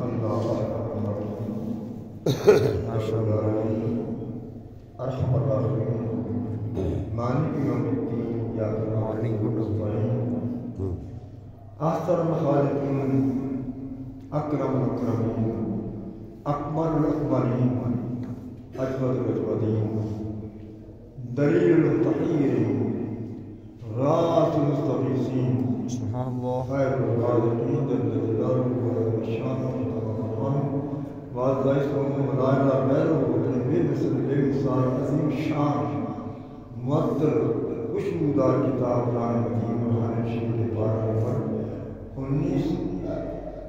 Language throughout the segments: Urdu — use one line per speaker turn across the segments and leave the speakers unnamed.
اللہ ارحم الراحمین مالک یوم الدین یا احسن الخالقین اکرم الاکرمین اکمل الاکملین اجود الاجودین دلیل المتحیرین راس المستغیثین خیر الخالقین جل جلالہ والشان وعزائزكم ملائنا غيره وتنبيه مثل الإنسان عظيم شان مؤثر وشمودار کتاب قرآن مجید قرآن شریف کے بارے نمبر 19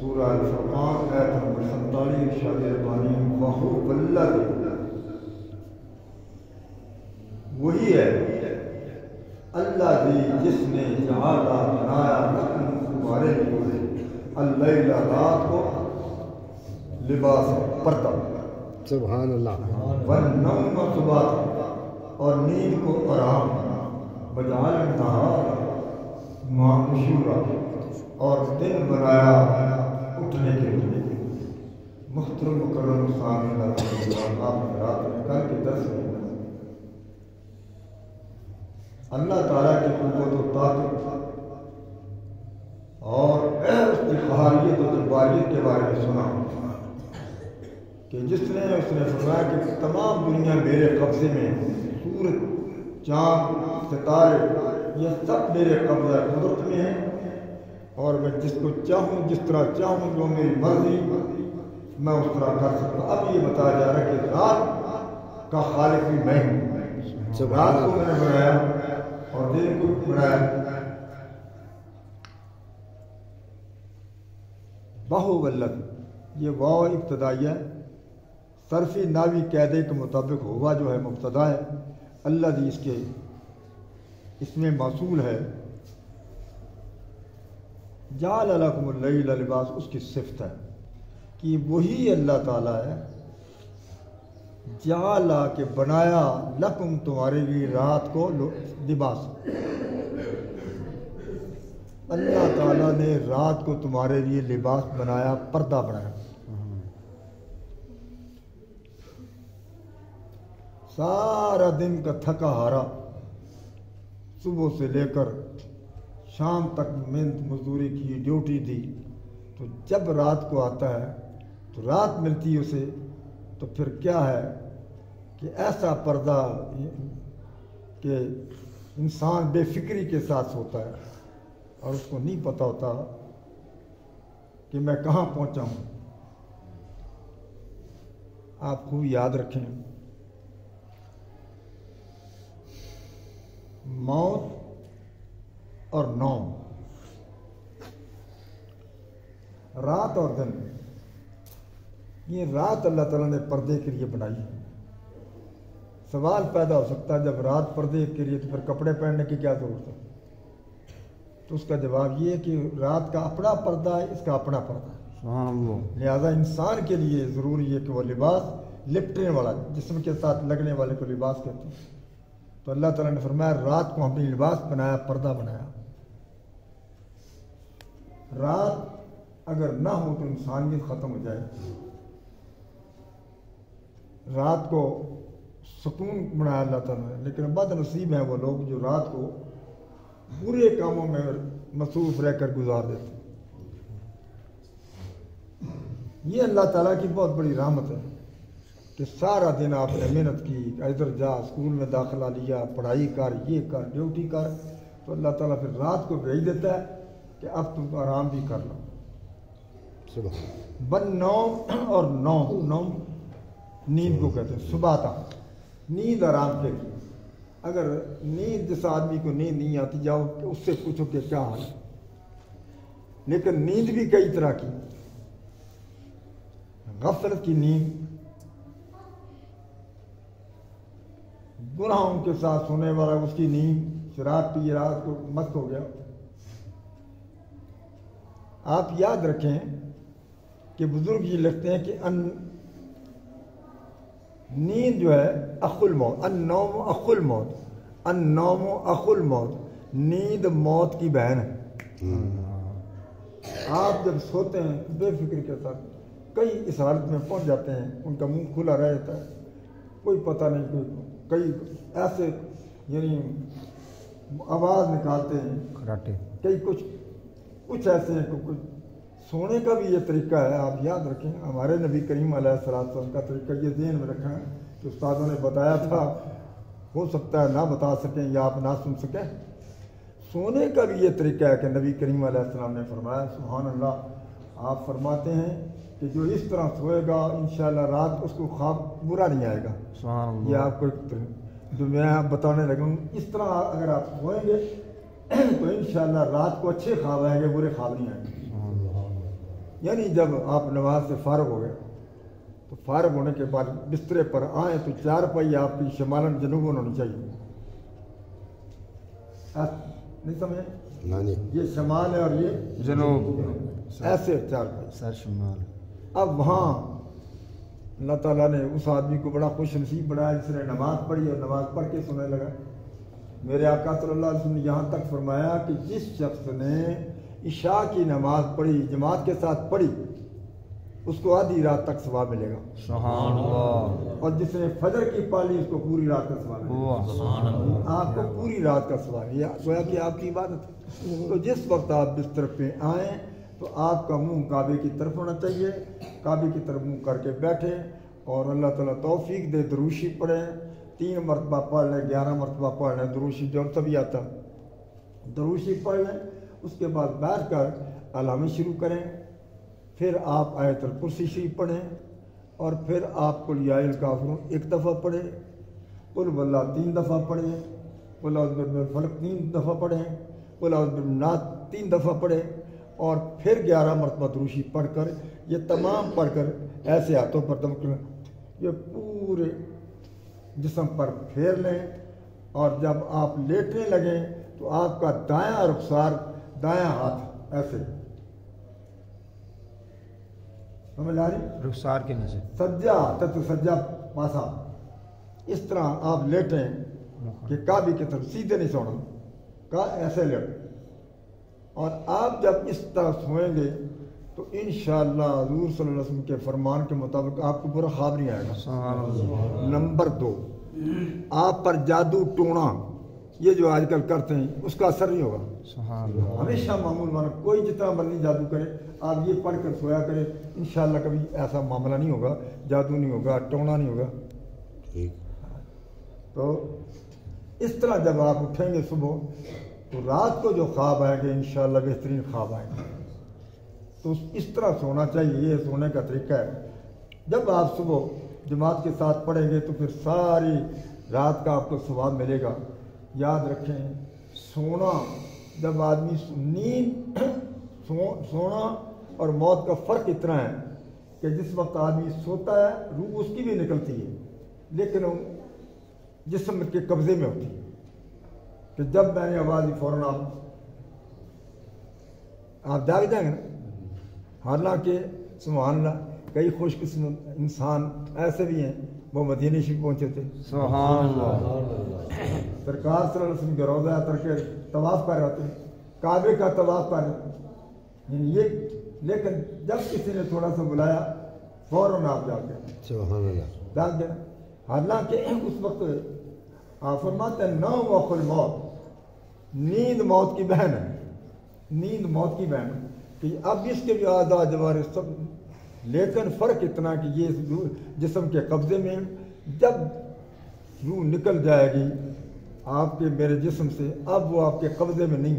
سورہ الفرقان آیت نمبر 47 ارشاد ربانی وہو والذی وہی ہے اللہ دی جس نے جعالا بنایا لکم تمہارے لیے اللیل رات کو لباس پردہ
سبحان اللہ
والنوم سباتا اور نیند کو آرام وجعل النہار معاشورا اور دن بنایا اٹھنے کے لیے محترم مکرم سامعین آپ رات میں کل کے درس میں اللہ تعالیٰ کی قوت و طاقت اور اس کی قہاریت و جباریت کے بارے میں سنا کہ اس نے فرمایا کہ تمام دنیا میرے قبضے میں سورج چاند ستارے یہ سب میرے قبضہ قدرت میں ہیں اور میں جس کو چاہوں جس طرح چاہوں جو میری مرضی میں اس طرح کر سکتا ہوں۔ اب یہ بتایا جا رہا ہے کہ رات کا خالق بھی میں ہوں، رات کو میں نے بنایا اور دن کو بنایا۔ باہو ولد یہ واو ابتدائیہ صرفی ناوی قاعدے کے مطابق ہوا جو ہے مبتدا ہے، اللہ دی اس میں موصول ہے، جعل لکم اللیل لباس اس کی صفت ہے کہ وہی اللہ تعالیٰ ہے جعل کے بنایا لکم تمہارے لیے رات کو لباس، اللہ تعالیٰ نے رات کو تمہارے لیے لباس بنایا، پردہ بنایا۔ سارا دن کا تھکا ہارا صبح سے لے کر شام تک محنت مزدوری کی ڈیوٹی دی، تو جب رات کو آتا ہے تو رات ملتی ہے اسے، تو پھر کیا ہے کہ ایسا پردہ کہ انسان بے فکری کے ساتھ سوتا ہے اور اس کو نہیں پتہ ہوتا کہ میں کہاں پہنچا ہوں۔ آپ خوب یاد رکھیں، موت اور نوم، رات اور دن، یہ رات اللہ تعالیٰ نے پردے کے لیے بنائی ہے۔ سوال پیدا ہو سکتا ہے جب رات پردے کے لیے تو پھر کپڑے پہننے کی کیا ضرورت ہے؟ تو اس کا جواب یہ ہے کہ رات کا اپنا پردہ ہے، اس کا اپنا پردہ ہے، لہذا انسان کے لیے ضروری ہے کہ وہ لباس لپٹنے والا جسم کے ساتھ لگنے والے کو لباس کہتے ہیں۔ تو اللہ تعالیٰ نے فرمایا رات کو ہم نے لباس بنایا، پردہ بنایا۔ رات اگر نہ ہو تو انسانیت ختم ہو جائے۔ رات کو سکون بنایا اللہ تعالیٰ نے، لیکن بد نصیب ہیں وہ لوگ جو رات کو برے کاموں میں مصروف رہ کر گزار دیتے ہیں۔ یہ اللہ تعالیٰ کی بہت بڑی رحمت ہے کہ سارا دن آپ نے محنت کی، ادھر جا، اسکول میں داخلہ لیا، پڑھائی کر، یہ کر، ڈیوٹی کر، تو اللہ تعالیٰ پھر رات کو بھیج دیتا ہے کہ اب تم آرام بھی کر لو۔ بن نوم اور نوم نیند کو کہتے ہیں، سباتا نیند آرام کے لیے۔ اگر نیند جس آدمی کو نیند نہیں آتی جاؤ کہ اس سے پوچھو کہ کیا حال ہے، لیکن نیند بھی کئی طرح کی، غفلت کی نیند، گناہوں کے ساتھ سونے والا اس کی نیند، شراب پی رات کو مست ہو گیا۔ آپ یاد رکھیں کہ بزرگ یہ لکھتے ہیں کہ نیند جو ہے اخو الموت، النوم اخو الموت، النوم اخو الموت، نیند موت کی بہن ہے۔ آپ جب سوتے ہیں بے فکر کے ساتھ کئی اس حالت میں پہنچ جاتے ہیں ان کا منہ کھلا رہ جاتا ہے، کوئی پتہ نہیں، کئی ایسے یعنی آواز نکالتے ہیں
کراٹے،
کئی کچھ ایسے ہیں کہ کچھ سونے کا بھی یہ طریقہ ہے. آپ یاد رکھیں ہمارے نبی کریم علیہ السلام کا طریقہ یہ ذہن میں رکھیں کہ استادوں نے بتایا تھا، ہو سکتا ہے نہ بتا سکیں یا آپ نہ سن سکیں. سونے کا بھی یہ طریقہ ہے کہ نبی کریم علیہ السلام نے فرمایا سبحان اللہ. آپ فرماتے ہیں کہ جو اس طرح سوئے گا انشاءاللہ رات اس کو خواب برا نہیں آئے گا.
سبحان اللہ.
یہ آپ کو جو میں آپ بتانے لگا ہوں، اس طرح اگر آپ سوئیں گے تو انشاءاللہ رات کو اچھے خواب آئیں گے، برے خواب نہیں آئیں گے. یعنی جب آپ نماز سے فارغ ہو گئے تو فارغ ہونے کے بعد بسترے پر آئیں تو چار پائی آپ کی شمالن جنوباً ہونی چاہیے. نہیں سمجھے؟ یہ شمال ہے اور یہ
جنوب،
ایسے چار پائی
سر شمال.
اب وہاں اللہ تعالیٰ نے اس آدمی کو بڑا خوش نصیب بنایا جس نے نماز پڑھی اور نماز پڑھ کے سننے لگا. میرے آقا صلی اللہ علیہ وسلم نے یہاں تک فرمایا کہ جس شخص نے عشاء کی نماز پڑھی جماعت کے ساتھ پڑھی اس کو آدھی رات تک ثواب ملے گا.
سبحان اللہ.
اور جس نے فجر کی پالی اس کو پوری رات کا ثواب ملے گا.
سبحان اللہ.
آپ کو پوری رات کا ثواب، یہ گویا کہ آپ کی عبادت ہے. تو جس وقت آپ بستر پہ آئیں تو آپ کا منہ کعبے کی طرف ہونا چاہیے، کعبے کی طرف منہ کر کے بیٹھیں اور اللہ تعالیٰ توفیق دے دروشی پڑھیں. 3 مرتبہ پڑھ لیں، 11 مرتبہ پڑھ لیں دروشی، جو سبھی آتا دروشی پڑھ لیں. اس کے بعد بیٹھ کر علامت شروع کریں، پھر آپ آیت الکرسی شریف پڑھیں اور پھر آپ قل یا الکافرون 1 دفعہ پڑھیں، قل واللہ 3 دفعہ پڑھیں، قل اعوذ برب الفلق 3 دفعہ پڑھیں، قل اعوذ برب الناس 3 دفعہ پڑھیں اور پھر 11 مرتبہ دروشی پڑھ کر یہ تمام پڑھ کر ایسے ہاتھوں پر دم کریں، یہ پورے جسم پر پھیر لیں. اور جب آپ لیٹنے لگیں تو آپ کا دایاں رخسار، دایاں ہاتھ ایسے سمجھ آ رہی؟
رخسار کے نیچے
سجا تت سجا پاسا، اس طرح آپ لیٹیں کہ کعبے کی طرف سیدھے نہیں سونا، کا ایسے لیٹیں. اور آپ جب اس طرح سوئیں گے تو انشاءاللہ حضور صلی اللہ علیہ وسلم کے فرمان کے مطابق آپ کو برا خواب نہیں آئے گا.
سبحان اللہ.
نمبر 2، آپ پر جادو ٹونا یہ جو آج کل کرتے ہیں اس کا اثر نہیں ہوگا.
سبحان اللہ.
ہمیشہ معمول مانا کوئی جتنا مرضی جادو کرے آپ یہ پڑھ کر سویا کرے، انشاءاللہ کبھی ایسا معاملہ نہیں ہوگا، جادو نہیں ہوگا، ٹونا نہیں ہوگا. تو اس طرح جب آپ اٹھیں گے صبح تو رات کو جو خواب آئیں گے انشاءاللہ بہترین خواب آئیں گے. تو اس طرح سونا چاہیے، یہ سونے کا طریقہ ہے. جب آپ صبح جماعت کے ساتھ پڑھیں گے تو پھر ساری رات کا آپ کو ثواب ملے گا. یاد رکھیں سونا، جب آدمی نیند سونا اور موت کا فرق اتنا ہے کہ جس وقت آدمی سوتا ہے روح اس کی بھی نکلتی ہے لیکن جسم کے قبضے میں ہوتی ہے کہ جب میں نے آواز دی فوراً آپ جاگ جائیں گے نا. حالانکہ سبحان اللہ کئی خوش قسمت انسان ایسے بھی ہیں وہ مدینہ شریف پہنچے تھے.
سبحان اللہ.
سرکار صلی اللہ علیہ وسلم کے روضہ تر کے طواف کر رہے تھے، کعبے کا طواف کر رہے تھے یہ، لیکن جب کسی نے تھوڑا سا بلایا فوراً آپ جا کے
سبحان اللہ.
جاگ گئے. حالانکہ اس وقت آپ فرماتے ہیں نوم وقل موت، نیند موت کی بہن ہے، نیند موت کی بہن ہے کہ اب اس کے بھی اعضاء جوارح سب، لیکن فرق اتنا کہ یہ جسم کے قبضے میں، جب روح نکل جائے گی آپ کے میرے جسم سے اب وہ آپ کے قبضے میں نہیں،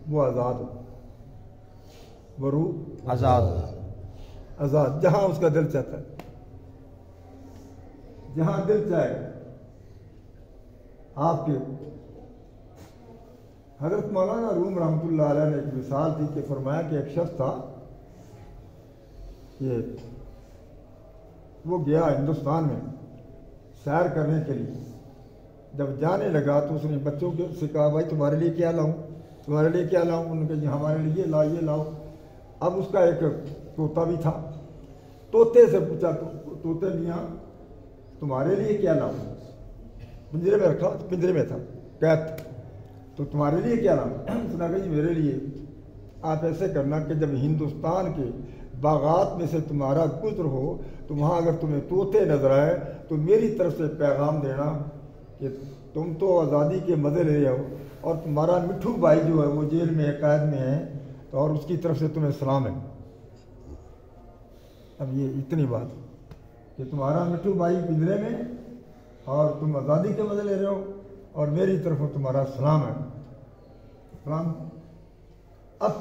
وہ آزاد ہو، وہ روح آزاد جہاں اس کا دل چاہتا ہے، جہاں دل چاہے. آپ کے حضرت مولانا روم رحمۃ اللہ علیہ نے ایک مثال دی کہ فرمایا کہ ایک شخص تھا کہ وہ گیا ہندوستان میں سیر کرنے کے لیے. جب جانے لگا تو اس نے بچوں سے کہا بھائی تمہارے لیے کیا لاؤں، تمہارے لیے کیا لاؤں؟ انہوں نے کہا جی ہمارے لیے لاؤ، یہ لاؤ. اب اس کا ایک طوطا بھی تھا، طوطے سے پوچھا طوطے میاں تمہارے لیے کیا لاؤں؟ پنجرے میں رکھا، پنجرے میں تھا قید، تو تمہارے لیے کیا لاؤں؟ اس نے کہا جی میرے لیے آپ ایسے کرنا کہ جب ہندوستان کے باغات میں سے تمہارا گزر ہو تو وہاں اگر تمہیں طوطے نظر آئے تو میری طرف سے پیغام دینا کہ تم تو آزادی کے مزے لے رہے ہو اور تمہارا مٹھو بھائی جو ہے وہ جیل میں ہے، قید میں ہے، تو اور اس کی طرف سے تمہیں سلام ہے۔ اب یہ اتنی بات کہ تمہارا مٹھو بھائی پنجرے میں اور تم آزادی کے مزے لے رہے ہو اور میری طرف تمہارا سلام ہے۔ سلام۔ اب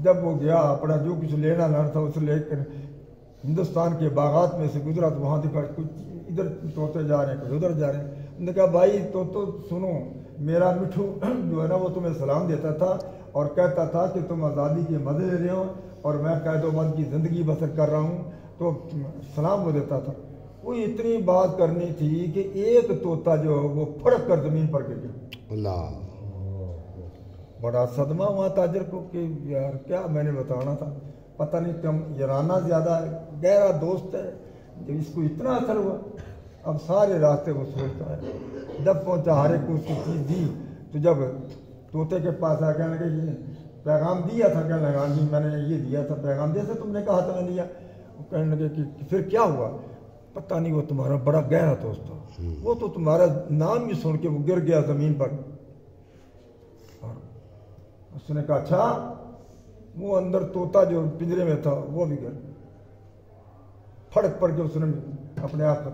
جب وہ گیا اپنا جو کچھ لینا لانا تھا اسے لے کر ہندوستان کے باغات میں سے گزرا تو وہاں دیکھا کچھ ادھر طوطے جا رہے ہیں، کچھ ادھر جا رہے ہیں۔ انہوں نے کہا بھائی تو سنو، میرا مٹھو جو ہے نا وہ تمہیں سلام دیتا تھا اور کہتا تھا کہ تم آزادی کے مزے لے رہے ہو اور میں قید و بند کی زندگی بسر کر رہا ہوں، تو سلام وہ دیتا تھا۔ وہ اتنی بات کرنی تھی کہ ایک طوطا جو وہ پھڑک کر زمین پر گر گیا۔
اللہ،
بڑا صدمہ ہوا تاجر کو کہ یار کیا میں نے بتانا تھا، پتہ نہیں کم یارانہ زیادہ ہے، گہرا دوست ہے، جب اس کو اتنا اثر ہوا۔ اب سارے راستے وہ سوچتا ہے، جب پہنچا ہر ایک کو اس کی چیز دی، تو جب طوطے کے پاس آ کہنے لگے یہ پیغام دیا تھا، کہنے لگا جی میں نے یہ دیا تھا پیغام، جیسے تم نے کہا تھا میں دیا۔ وہ کہنے لگے کہ پھر کیا ہوا؟ پتہ نہیں، وہ تمہارا بڑا گہرا دوست تھا، وہ تو تمہارا نام ہی سن کے وہ گر گیا زمین پر۔ اور اس نے کہا اچھا، وہ اندر طوطا جو پنجرے میں تھا وہ بھی گر پھڑک پڑ کے اس نے اپنے آپ پر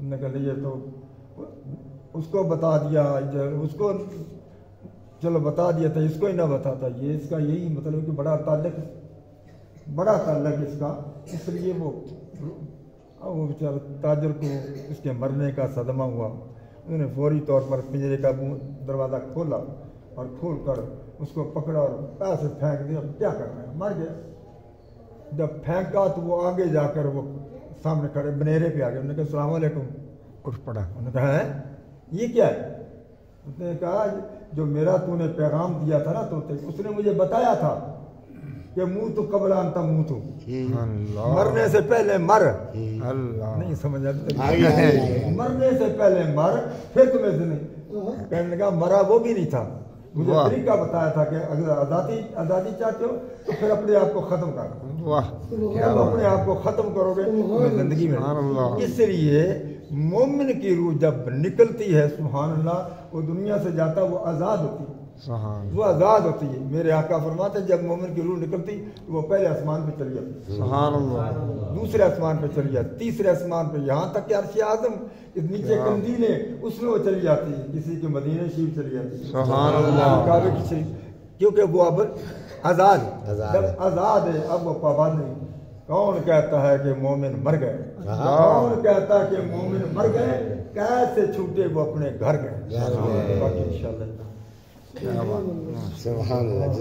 نے کہا یہ تو اس کو بتا دیا، اس کو چلو بتا دیا تھا، اس کو ہی نہ بتاتا۔ یہ اس کا یہی مطلب کہ بڑا تعلق اس کا، اس لیے وہ بیچارہ تاجر کو اس کے مرنے کا صدمہ ہوا۔ انہوں نے فوری طور پر پنجرے کا دروازہ کھولا اور کھول کر اس کو پکڑا اور پیسے پھینک دیا۔ کیا کرنا ہے، مر گیا۔ جب پھینکا تو وہ آگے جا کر وہ سامنے کھڑے بنیرے پہ آ گئے۔ انہوں نے کہا السلام علیکم،
اٹھ پڑا۔
انہوں نے کہا ہے یہ کیا ہے؟ اس نے کہا جو میرا تو نے پیغام دیا تھا نا طوطے، اس نے مجھے بتایا تھا کہ منہ تو قبل انت منہ تو،
اللہ،
مرنے سے پہلے مر۔
اللہ،
نہیں سمجھ مرنے سے پہلے مر پھر تمہیں زندگی۔ کہنے لگا مرا وہ بھی نہیں تھا، مجھے طریقہ بتایا تھا کہ اگر آزادی چاہتے ہو تو پھر اپنے آپ کو ختم کر،
واہ،
جب اپنے آپ کو ختم کرو گے تمہیں زندگی میں۔ اس لیے مومن کی روح جب نکلتی ہے سبحان اللہ، وہ دنیا سے جاتا وہ آزاد ہوتی ہے،
سبحان،
وہ آزاد ہوتی ہے۔ میرے آقا فرماتے ہیں جب مومن کی روح نکلتی تو وہ پہلے آسمان پہ چلی جاتی،
سبحان اللہ،
دوسرے آسمان پہ چلی جاتی، تیسرے آسمان پہ، یہاں تک کہ عرش اعظم نیچے قندیلیں اس میں وہ چلی جاتی ہے، کسی کے مدینہ شریف چلی جاتی ہے،
سبحان اللہ،
کعبے کی شریف، کیونکہ وہ اب آزاد ہے۔ جب آزاد ہے اب وہ پابند نہیں۔ کون کہتا ہے کہ مومن مر گئے؟ کون کہتا ہے کہ مومن مر گئے؟ کیسے چھوٹے وہ اپنے گھر گئے؟ باقی انشاءاللہ
کیا بات،
سبحان اللہ۔